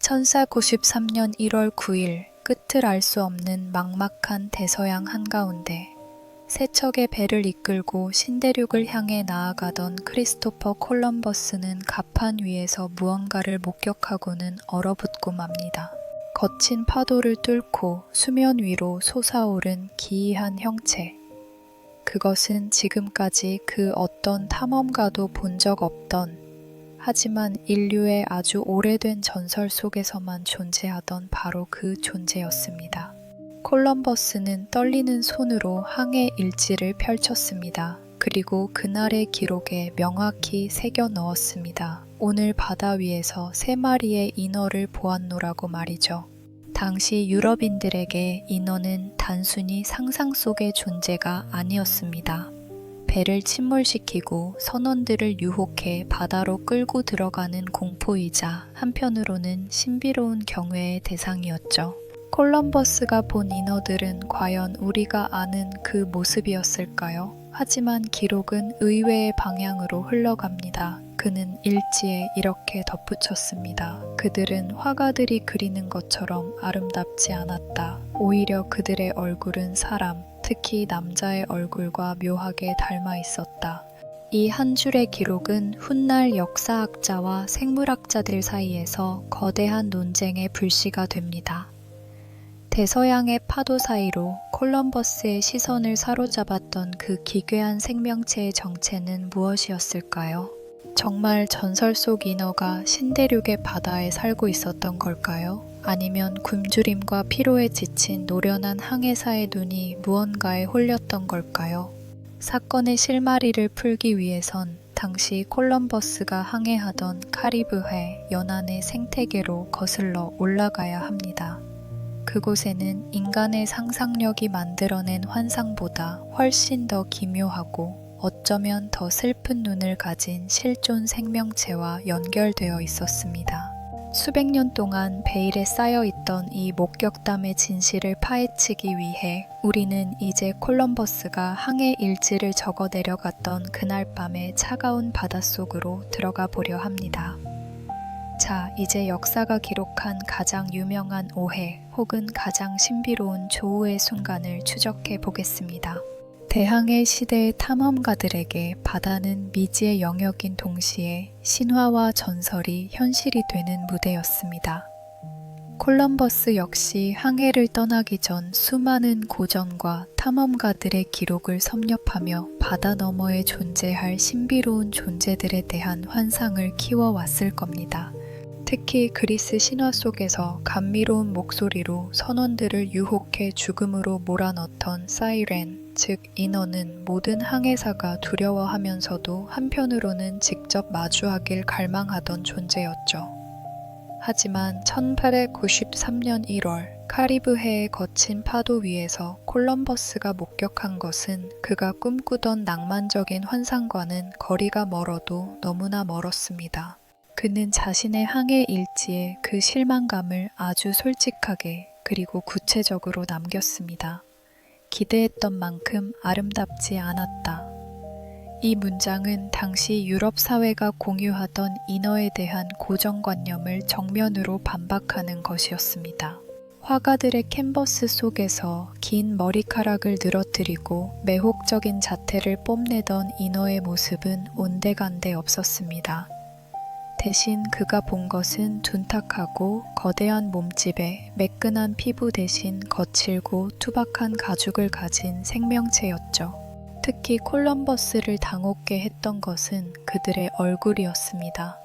1493년 1월 9일 끝을 알 수 없는 막막한 대서양 한가운데 세척의 배를 이끌고 신대륙을 향해 나아가던 크리스토퍼 콜럼버스는 갑판 위에서 무언가를 목격하고는 얼어붙고 맙니다. 거친 파도를 뚫고 수면 위로 솟아오른 기이한 형체. 그것은 지금까지 그 어떤 탐험가도 본 적 없던, 하지만 인류의 아주 오래된 전설 속에서만 존재하던 바로 그 존재였습니다. 콜럼버스는 떨리는 손으로 항해 일지를 펼쳤습니다. 그리고 그날의 기록에 명확히 새겨 넣었습니다. 오늘 바다 위에서 3마리의 인어를 보았노라고 말이죠. 당시 유럽인들에게 인어는 단순히 상상 속의 존재가 아니었습니다. 배를 침몰시키고 선원들을 유혹해 바다로 끌고 들어가는 공포이자 한편으로는 신비로운 경외의 대상이었죠. 콜럼버스가 본 인어들은 과연 우리가 아는 그 모습이었을까요? 하지만 기록은 의외의 방향으로 흘러갑니다. 그는 일지에 이렇게 덧붙였습니다. 그들은 화가들이 그리는 것처럼 아름답지 않았다. 오히려 그들의 얼굴은 사람, 특히 남자의 얼굴과 묘하게 닮아 있었다. 이 한 줄의 기록은 훗날 역사학자와 생물학자들 사이에서 거대한 논쟁의 불씨가 됩니다. 대서양의 파도 사이로 콜럼버스의 시선을 사로잡았던 그 기괴한 생명체의 정체는 무엇이었을까요? 정말 전설 속 인어가 신대륙의 바다에 살고 있었던 걸까요? 아니면 굶주림과 피로에 지친 노련한 항해사의 눈이 무언가에 홀렸던 걸까요? 사건의 실마리를 풀기 위해선 당시 콜럼버스가 항해하던 카리브해 연안의 생태계로 거슬러 올라가야 합니다. 그곳에는 인간의 상상력이 만들어낸 환상보다 훨씬 더 기묘하고 어쩌면 더 슬픈 눈을 가진 실존 생명체와 연결되어 있었습니다. 수백 년 동안 베일에 쌓여있던 이 목격담의 진실을 파헤치기 위해 우리는 이제 콜럼버스가 항해 일지를 적어 내려갔던 그날 밤의 차가운 바닷속으로 들어가 보려 합니다. 자, 이제 역사가 기록한 가장 유명한 오해 혹은 가장 신비로운 조우의 순간을 추적해 보겠습니다. 대항해 시대의 탐험가들에게 바다는 미지의 영역인 동시에 신화와 전설이 현실이 되는 무대였습니다. 콜럼버스 역시 항해를 떠나기 전 수많은 고전과 탐험가들의 기록을 섭렵하며 바다 너머에 존재할 신비로운 존재들에 대한 환상을 키워왔을 겁니다. 특히 그리스 신화 속에서 감미로운 목소리로 선원들을 유혹해 죽음으로 몰아넣던 사이렌, 즉 인어는 모든 항해사가 두려워하면서도 한편으로는 직접 마주하길 갈망하던 존재였죠. 하지만 1893년 1월 카리브해의 거친 파도 위에서 콜럼버스가 목격한 것은 그가 꿈꾸던 낭만적인 환상과는 거리가 멀어도 너무나 멀었습니다. 그는 자신의 항해 일지에 그 실망감을 아주 솔직하게 그리고 구체적으로 남겼습니다. 기대했던 만큼 아름답지 않았다. 이 문장은 당시 유럽 사회가 공유하던 인어에 대한 고정관념을 정면으로 반박하는 것이었습니다. 화가들의 캔버스 속에서 긴 머리카락을 늘어뜨리고 매혹적인 자태를 뽐내던 인어의 모습은 온데간데 없었습니다. 대신 그가 본 것은 둔탁하고 거대한 몸집에 매끈한 피부 대신 거칠고 투박한 가죽을 가진 생명체였죠. 특히 콜럼버스를 당혹게 했던 것은 그들의 얼굴이었습니다.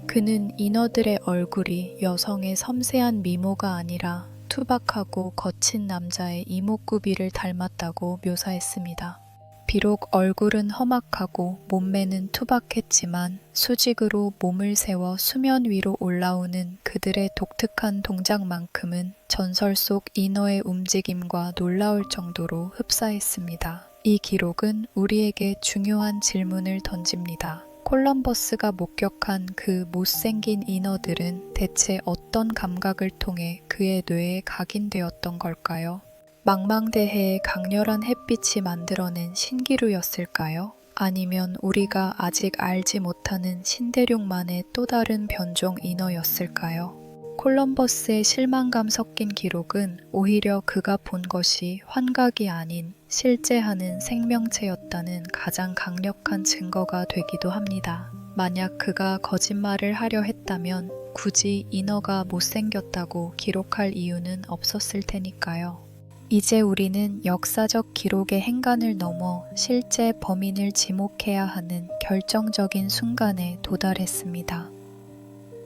그는 인어들의 얼굴이 여성의 섬세한 미모가 아니라 투박하고 거친 남자의 이목구비를 닮았다고 묘사했습니다. 비록 얼굴은 험악하고 몸매는 투박했지만 수직으로 몸을 세워 수면 위로 올라오는 그들의 독특한 동작만큼은 전설 속 인어의 움직임과 놀라울 정도로 흡사했습니다. 이 기록은 우리에게 중요한 질문을 던집니다. 콜럼버스가 목격한 그 못생긴 인어들은 대체 어떤 감각을 통해 그의 뇌에 각인되었던 걸까요? 망망대해의 강렬한 햇빛이 만들어낸 신기루였을까요? 아니면 우리가 아직 알지 못하는 신대륙만의 또 다른 변종 인어였을까요? 콜럼버스의 실망감 섞인 기록은 오히려 그가 본 것이 환각이 아닌 실제하는 생명체였다는 가장 강력한 증거가 되기도 합니다. 만약 그가 거짓말을 하려 했다면 굳이 인어가 못생겼다고 기록할 이유는 없었을 테니까요. 이제 우리는 역사적 기록의 행간을 넘어 실제 범인을 지목해야 하는 결정적인 순간에 도달했습니다.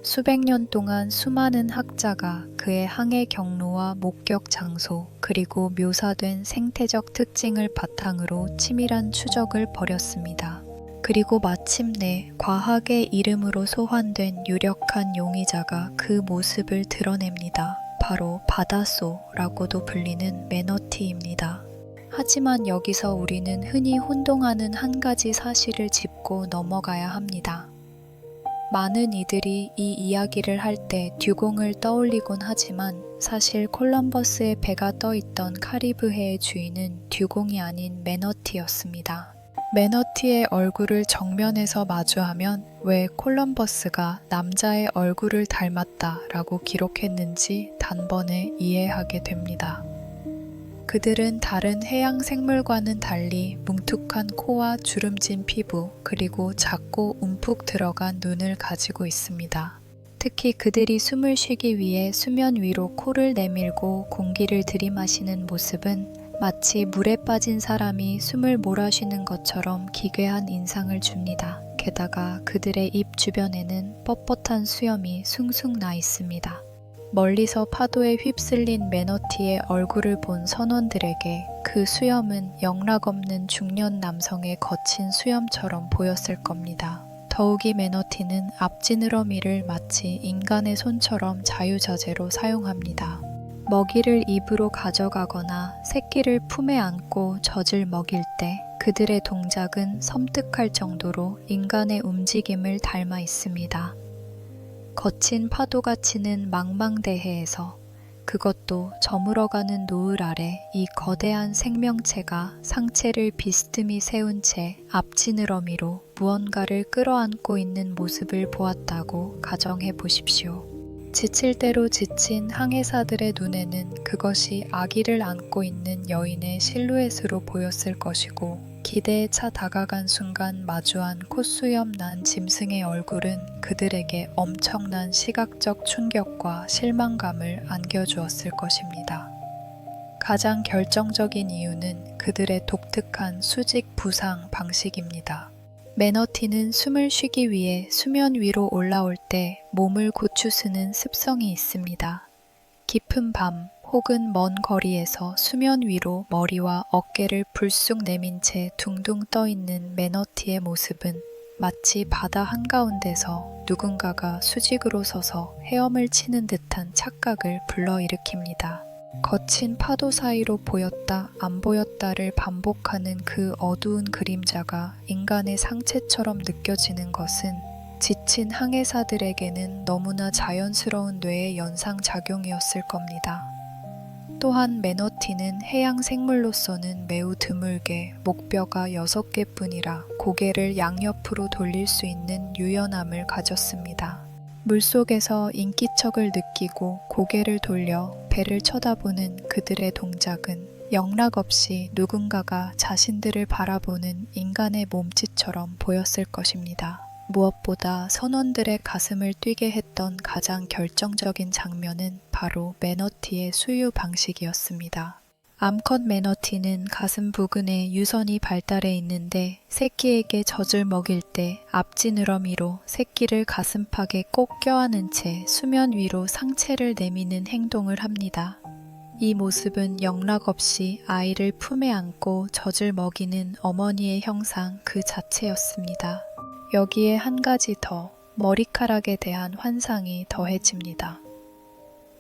수백 년 동안 수많은 학자가 그의 항해 경로와 목격 장소 그리고 묘사된 생태적 특징을 바탕으로 치밀한 추적을 벌였습니다. 그리고 마침내 과학의 이름으로 소환된 유력한 용의자가 그 모습을 드러냅니다. 바로 바다소라고도 불리는 매너티입니다. 하지만 여기서 우리는 흔히 혼동하는 한 가지 사실을 짚고 넘어가야 합니다. 많은 이들이 이 이야기를 할 때 듀공을 떠올리곤 하지만 사실 콜럼버스의 배가 떠있던 카리브해의 주인은 듀공이 아닌 매너티였습니다. 매너티의 얼굴을 정면에서 마주하면 왜 콜럼버스가 남자의 얼굴을 닮았다 라고 기록했는지 단번에 이해하게 됩니다. 그들은 다른 해양 생물과는 달리 뭉툭한 코와 주름진 피부 그리고 작고 움푹 들어간 눈을 가지고 있습니다. 특히 그들이 숨을 쉬기 위해 수면 위로 코를 내밀고 공기를 들이마시는 모습은 마치 물에 빠진 사람이 숨을 몰아쉬는 것처럼 기괴한 인상을 줍니다. 게다가 그들의 입 주변에는 뻣뻣한 수염이 숭숭 나 있습니다. 멀리서 파도에 휩쓸린 매너티의 얼굴을 본 선원들에게 그 수염은 영락없는 중년 남성의 거친 수염처럼 보였을 겁니다. 더욱이 매너티는 앞지느러미를 마치 인간의 손처럼 자유자재로 사용합니다. 먹이를 입으로 가져가거나 새끼를 품에 안고 젖을 먹일 때 그들의 동작은 섬뜩할 정도로 인간의 움직임을 닮아 있습니다. 거친 파도가 치는 망망대해에서 그것도 저물어가는 노을 아래 이 거대한 생명체가 상체를 비스듬히 세운 채 앞지느러미로 무언가를 끌어안고 있는 모습을 보았다고 가정해 보십시오. 지칠 대로 지친 항해사들의 눈에는 그것이 아기를 안고 있는 여인의 실루엣으로 보였을 것이고 기대에 차 다가간 순간 마주한 콧수염 난 짐승의 얼굴은 그들에게 엄청난 시각적 충격과 실망감을 안겨주었을 것입니다. 가장 결정적인 이유는 그들의 독특한 수직 부상 방식입니다. 매너티는 숨을 쉬기 위해 수면 위로 올라올 때 몸을 고추스는 습성이 있습니다. 깊은 밤 혹은 먼 거리에서 수면 위로 머리와 어깨를 불쑥 내민 채 둥둥 떠있는 매너티의 모습은 마치 바다 한가운데서 누군가가 수직으로 서서 헤엄을 치는 듯한 착각을 불러일으킵니다. 거친 파도 사이로 보였다 안 보였다를 반복하는 그 어두운 그림자가 인간의 상체처럼 느껴지는 것은 지친 항해사들에게는 너무나 자연스러운 뇌의 연상작용이었을 겁니다. 또한 매너티는 해양 생물로서는 매우 드물게 목뼈가 6개뿐이라 고개를 양옆으로 돌릴 수 있는 유연함을 가졌습니다. 물속에서 인기척을 느끼고 고개를 돌려 배를 쳐다보는 그들의 동작은 영락없이 누군가가 자신들을 바라보는 인간의 몸짓처럼 보였을 것입니다. 무엇보다 선원들의 가슴을 뛰게 했던 가장 결정적인 장면은 바로 매너티의 수유 방식이었습니다. 암컷 매너티는 가슴 부근에 유선이 발달해 있는데 새끼에게 젖을 먹일 때 앞지느러미로 새끼를 가슴팍에 꼭 껴안은 채 수면 위로 상체를 내미는 행동을 합니다. 이 모습은 영락없이 아이를 품에 안고 젖을 먹이는 어머니의 형상 그 자체였습니다. 여기에 한 가지 더, 머리카락에 대한 환상이 더해집니다.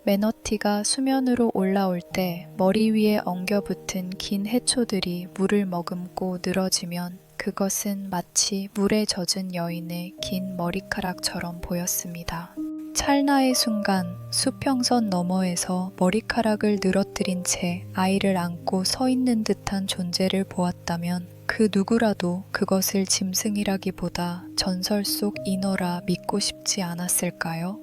매너티가 수면으로 올라올 때 머리 위에 엉겨붙은 긴 해초들이 물을 머금고 늘어지면 그것은 마치 물에 젖은 여인의 긴 머리카락처럼 보였습니다. 찰나의 순간 수평선 너머에서 머리카락을 늘어뜨린 채 아이를 안고 서 있는 듯한 존재를 보았다면 그 누구라도 그것을 짐승이라기보다 전설 속 인어라 믿고 싶지 않았을까요?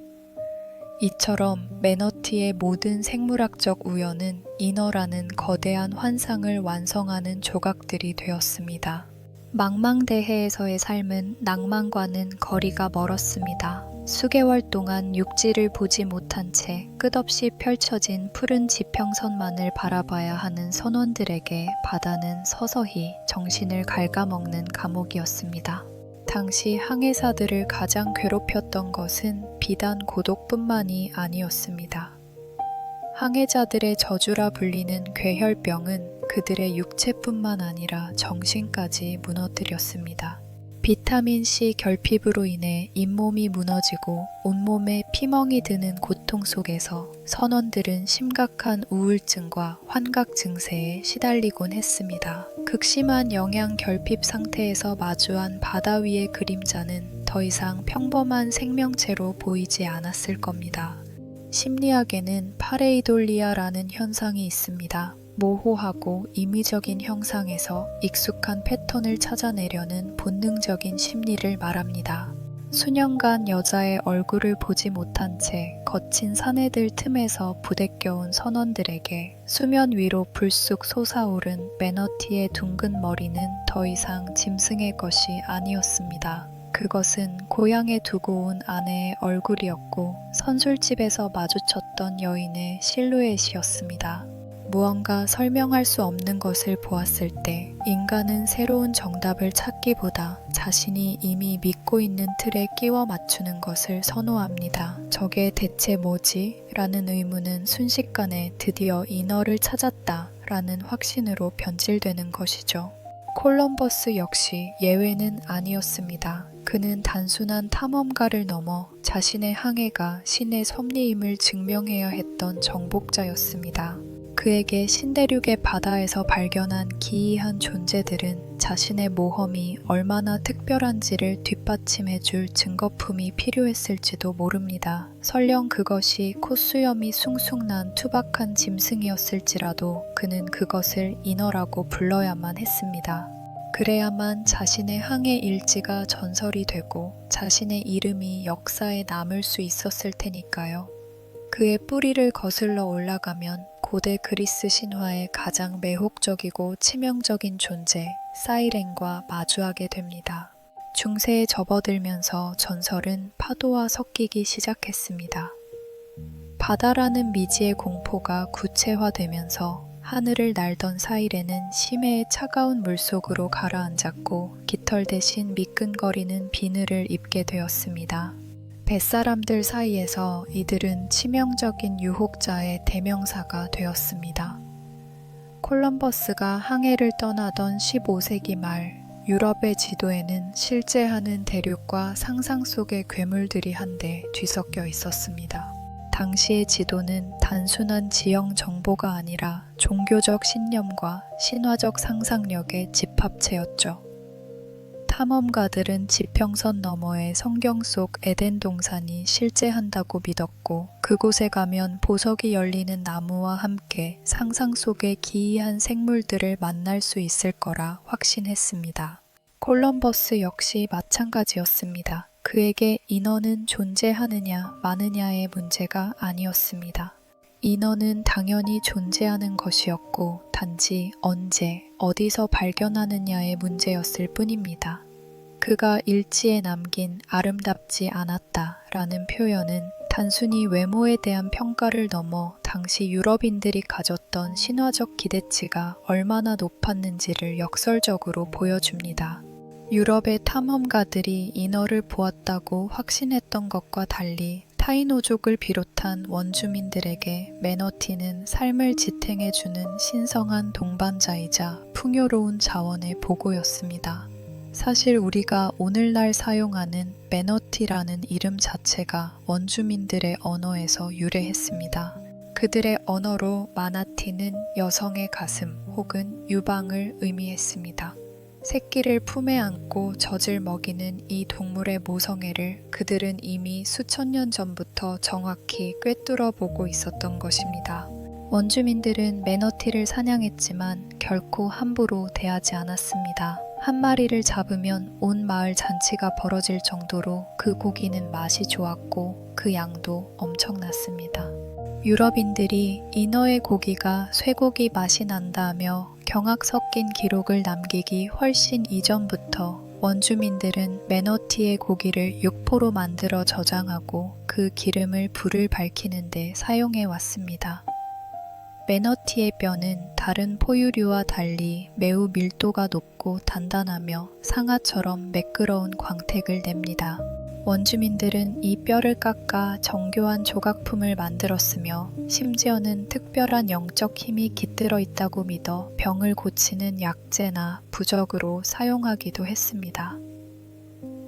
이처럼 매너티의 모든 생물학적 우연은 이너라는 거대한 환상을 완성하는 조각들이 되었습니다. 망망대해에서의 삶은 낭만과는 거리가 멀었습니다. 수개월 동안 육지를 보지 못한 채 끝없이 펼쳐진 푸른 지평선만을 바라봐야 하는 선원들에게 바다는 서서히 정신을 갉아먹는 감옥이었습니다. 당시 항해사들을 가장 괴롭혔던 것은 비단 고독뿐만이 아니었습니다. 항해자들의 저주라 불리는 괴혈병은 그들의 육체뿐만 아니라 정신까지 무너뜨렸습니다. 비타민C 결핍으로 인해 잇몸이 무너지고 온몸에 피멍이 드는 고통 속에서 선원들은 심각한 우울증과 환각 증세에 시달리곤 했습니다. 극심한 영양 결핍 상태에서 마주한 바다 위의 그림자는 더 이상 평범한 생명체로 보이지 않았을 겁니다. 심리학에는 파레이돌리아라는 현상이 있습니다. 모호하고 임의적인 형상에서 익숙한 패턴을 찾아내려는 본능적인 심리를 말합니다. 수년간 여자의 얼굴을 보지 못한 채 거친 사내들 틈에서 부대껴온 선원들에게 수면 위로 불쑥 솟아오른 매너티의 둥근 머리는 더 이상 짐승의 것이 아니었습니다. 그것은 고향에 두고 온 아내의 얼굴이었고 선술집에서 마주쳤던 여인의 실루엣이었습니다. 무언가 설명할 수 없는 것을 보았을 때 인간은 새로운 정답을 찾기보다 자신이 이미 믿고 있는 틀에 끼워 맞추는 것을 선호합니다. 저게 대체 뭐지? 라는 의문은 순식간에 드디어 이너를 찾았다 라는 확신으로 변질되는 것이죠. 콜럼버스 역시 예외는 아니었습니다. 그는 단순한 탐험가를 넘어 자신의 항해가 신의 섭리임을 증명해야 했던 정복자였습니다. 그에게 신대륙의 바다에서 발견한 기이한 존재들은 자신의 모험이 얼마나 특별한지를 뒷받침해줄 증거품이 필요했을지도 모릅니다. 설령 그것이 콧수염이 숭숭 난 투박한 짐승이었을지라도 그는 그것을 이너라고 불러야만 했습니다. 그래야만 자신의 항해 일지가 전설이 되고 자신의 이름이 역사에 남을 수 있었을 테니까요. 그의 뿌리를 거슬러 올라가면 고대 그리스 신화의 가장 매혹적이고 치명적인 존재 사이렌과 마주하게 됩니다. 중세에 접어들면서 전설은 파도와 섞이기 시작했습니다. 바다라는 미지의 공포가 구체화되면서 하늘을 날던 사이렌은 심해의 차가운 물속으로 가라앉았고 깃털 대신 미끈거리는 비늘을 입게 되었습니다. 뱃사람들 사이에서 이들은 치명적인 유혹자의 대명사가 되었습니다. 콜럼버스가 항해를 떠나던 15세기 말 유럽의 지도에는 실제하는 대륙과 상상 속의 괴물들이 한데 뒤섞여 있었습니다. 당시의 지도는 단순한 지형 정보가 아니라 종교적 신념과 신화적 상상력의 집합체였죠. 탐험가들은 지평선 너머의 성경 속 에덴 동산이 실제한다고 믿었고 그곳에 가면 보석이 열리는 나무와 함께 상상 속의 기이한 생물들을 만날 수 있을 거라 확신했습니다. 콜럼버스 역시 마찬가지였습니다. 그에게 인어는 존재하느냐 마느냐의 문제가 아니었습니다. 인어는 당연히 존재하는 것이었고 단지 언제, 어디서 발견하느냐의 문제였을 뿐입니다. 그가 일지에 남긴 아름답지 않았다 라는 표현은 단순히 외모에 대한 평가를 넘어 당시 유럽인들이 가졌던 신화적 기대치가 얼마나 높았는지를 역설적으로 보여줍니다. 유럽의 탐험가들이 인어를 보았다고 확신했던 것과 달리 타이노족을 비롯한 원주민들에게 매너티는 삶을 지탱해주는 신성한 동반자이자 풍요로운 자원의 보고였습니다. 사실 우리가 오늘날 사용하는 매너티라는 이름 자체가 원주민들의 언어에서 유래했습니다. 그들의 언어로 마나티는 여성의 가슴 혹은 유방을 의미했습니다. 새끼를 품에 안고 젖을 먹이는 이 동물의 모성애를 그들은 이미 수천 년 전부터 정확히 꿰뚫어 보고 있었던 것입니다. 원주민들은 매너티를 사냥했지만 결코 함부로 대하지 않았습니다. 한 마리를 잡으면 온 마을 잔치가 벌어질 정도로 그 고기는 맛이 좋았고 그 양도 엄청났습니다. 유럽인들이 인어의 고기가 쇠고기 맛이 난다며 경악 섞인 기록을 남기기 훨씬 이전부터 원주민들은 매너티의 고기를 육포로 만들어 저장하고 그 기름을 불을 밝히는 데 사용해 왔습니다. 매너티의 뼈는 다른 포유류와 달리 매우 밀도가 높고 단단하며 상아처럼 매끄러운 광택을 냅니다. 원주민들은 이 뼈를 깎아 정교한 조각품을 만들었으며 심지어는 특별한 영적 힘이 깃들어 있다고 믿어 병을 고치는 약재나 부적으로 사용하기도 했습니다.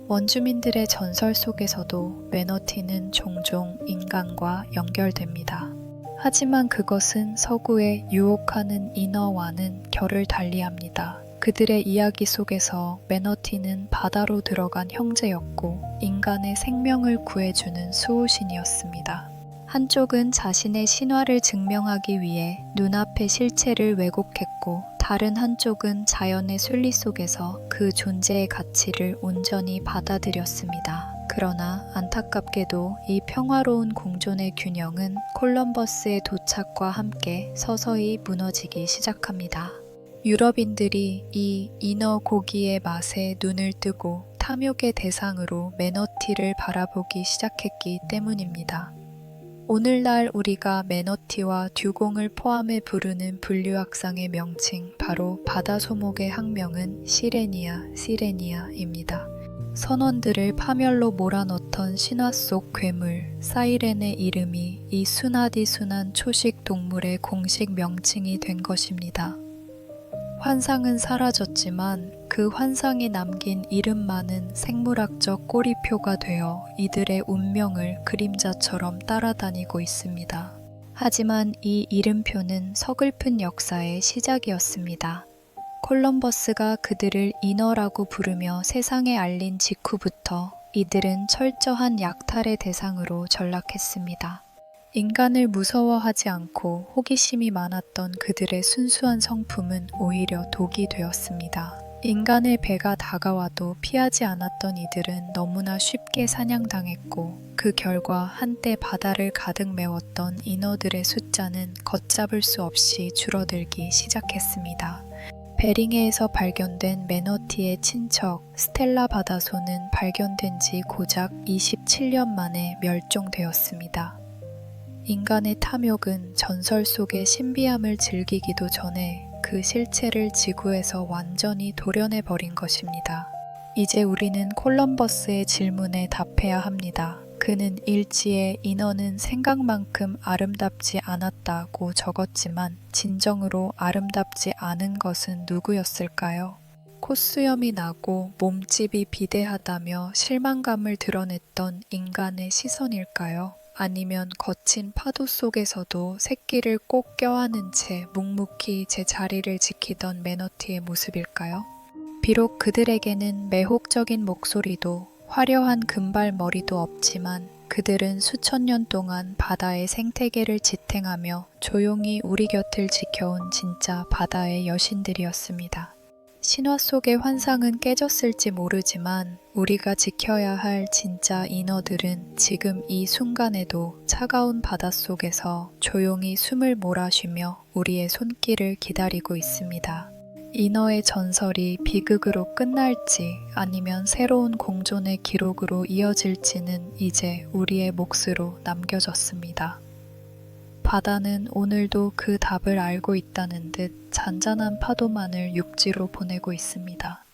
원주민들의 전설 속에서도 매너티는 종종 인간과 연결됩니다. 하지만 그것은 서구의 유혹하는 인어와는 결을 달리합니다. 그들의 이야기 속에서 매너티는 바다로 들어간 형제였고 인간의 생명을 구해주는 수호신이었습니다. 한쪽은 자신의 신화를 증명하기 위해 눈앞의 실체를 왜곡했고 다른 한쪽은 자연의 순리 속에서 그 존재의 가치를 온전히 받아들였습니다. 그러나 안타깝게도 이 평화로운 공존의 균형은 콜럼버스의 도착과 함께 서서히 무너지기 시작합니다. 유럽인들이 이 인어 고기의 맛에 눈을 뜨고 탐욕의 대상으로 매너티를 바라보기 시작했기 때문입니다. 오늘날 우리가 매너티와 듀공을 포함해 부르는 분류학상의 명칭 바로 바다소목의 학명은 시레니아입니다. 선원들을 파멸로 몰아넣던 신화 속 괴물 사이렌의 이름이 이 순하디순한 초식 동물의 공식 명칭이 된 것입니다. 환상은 사라졌지만 그 환상이 남긴 이름만은 생물학적 꼬리표가 되어 이들의 운명을 그림자처럼 따라다니고 있습니다. 하지만 이 이름표는 서글픈 역사의 시작이었습니다. 콜럼버스가 그들을 인어라고 부르며 세상에 알린 직후부터 이들은 철저한 약탈의 대상으로 전락했습니다. 인간을 무서워하지 않고 호기심이 많았던 그들의 순수한 성품은 오히려 독이 되었습니다. 인간의 배가 다가와도 피하지 않았던 이들은 너무나 쉽게 사냥당했고 그 결과 한때 바다를 가득 메웠던 인어들의 숫자는 걷잡을 수 없이 줄어들기 시작했습니다. 베링해에서 발견된 매너티의 친척 스텔라 바다소는 발견된 지 고작 27년 만에 멸종되었습니다. 인간의 탐욕은 전설 속의 신비함을 즐기기도 전에 그 실체를 지구에서 완전히 도려내버린 것입니다. 이제 우리는 콜럼버스의 질문에 답해야 합니다. 그는 일지에 인어는 생각만큼 아름답지 않았다고 적었지만 진정으로 아름답지 않은 것은 누구였을까요? 콧수염이 나고 몸집이 비대하다며 실망감을 드러냈던 인간의 시선일까요? 아니면 거친 파도 속에서도 새끼를 꼭 껴안은 채 묵묵히 제 자리를 지키던 매너티의 모습일까요? 비록 그들에게는 매혹적인 목소리도 화려한 금발머리도 없지만 그들은 수천 년 동안 바다의 생태계를 지탱하며 조용히 우리 곁을 지켜온 진짜 바다의 여신들이었습니다. 신화 속의 환상은 깨졌을지 모르지만 우리가 지켜야 할 진짜 인어들은 지금 이 순간에도 차가운 바닷속에서 조용히 숨을 몰아쉬며 우리의 손길을 기다리고 있습니다. 인어의 전설이 비극으로 끝날지 아니면 새로운 공존의 기록으로 이어질지는 이제 우리의 몫으로 남겨졌습니다. 바다는 오늘도 그 답을 알고 있다는 듯 잔잔한 파도만을 육지로 보내고 있습니다.